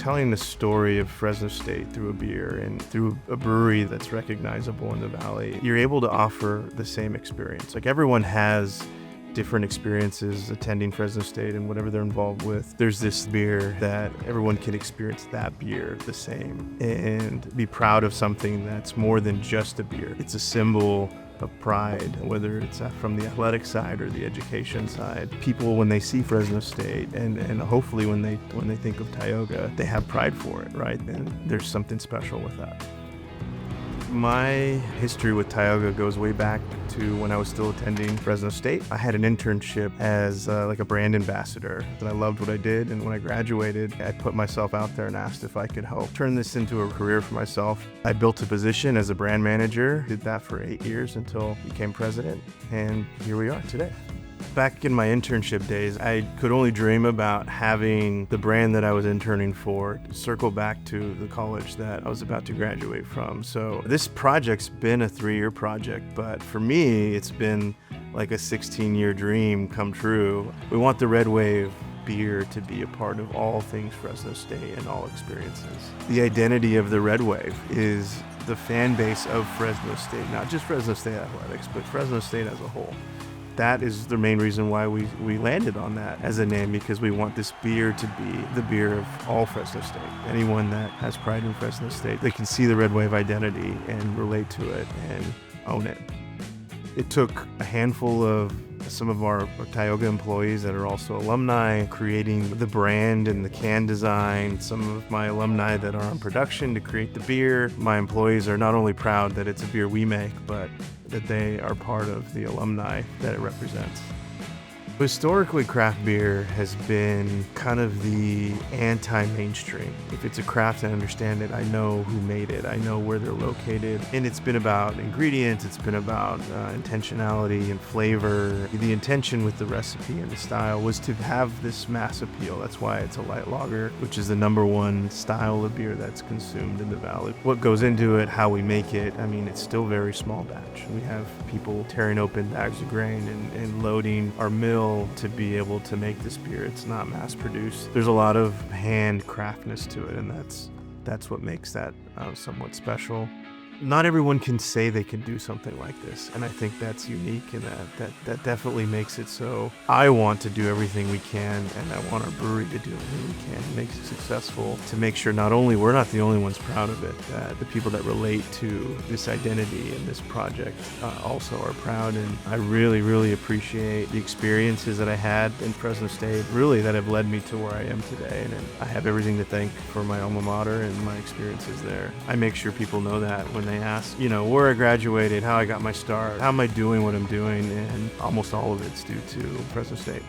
telling the story of Fresno State through a beer and through a brewery that's recognizable in the valley, you're able to offer the same experience. Like, everyone has different experiences attending Fresno State and whatever they're involved with. There's this beer that everyone can experience that beer the same and be proud of something that's more than just a beer. It's a symbol of pride, whether it's from the athletic side or the education side. People, when they see Fresno State and hopefully when they think of Tioga, they have pride for it, right? And there's something special with that. My history with Tioga goes way back to when I was still attending Fresno State. I had an internship as like a brand ambassador, and I loved what I did. And when I graduated, I put myself out there and asked if I could help turn this into a career for myself. I built a position as a brand manager, did that for 8 years until I became president, and here we are today. Back in my internship days, I could only dream about having the brand that I was interning for circle back to the college that I was about to graduate from. So this project's been a 3-year project, but for me, it's been like a 16-year dream come true. We want the Red Wave beer to be a part of all things Fresno State and all experiences. The identity of the Red Wave is the fan base of Fresno State, not just Fresno State Athletics, but Fresno State as a whole. That is the main reason why we landed on that as a name, because we want this beer to be the beer of all Fresno State. Anyone that has pride in Fresno State, they can see the Red Wave identity and relate to it and own it. It took a handful of some of our Tioga employees that are also alumni creating the brand and the can design, some of my alumni that are on production to create the beer. My employees are not only proud that it's a beer we make, but that they are part of the alumni that it represents. Historically, craft beer has been kind of the anti-mainstream. If it's a craft, I understand it. I know who made it. I know where they're located. And it's been about ingredients. It's been about intentionality and flavor. The intention with the recipe and the style was to have this mass appeal. That's why it's a light lager, which is the #1 style of beer that's consumed in the valley. What goes into it, how we make it, I mean, it's still very small batch. We have people tearing open bags of grain and loading our mill to be able to make this beer. It's not mass produced. There's a lot of handcraftness to it, and that's what makes that somewhat special. Not everyone can say they can do something like this, and I think that's unique, and that definitely makes it so. I want to do everything we can, and I want our brewery to do everything we can to make it successful, to make sure not only we're not the only ones proud of it, that the people that relate to this identity and this project also are proud. And I really, really appreciate the experiences that I had in Fresno State, really, that have led me to where I am today, and I have everything to thank for my alma mater and my experiences there. I make sure people know that when they ask, where I graduated, how I got my start, how am I doing what I'm doing, and almost all of it's due to Fresno State.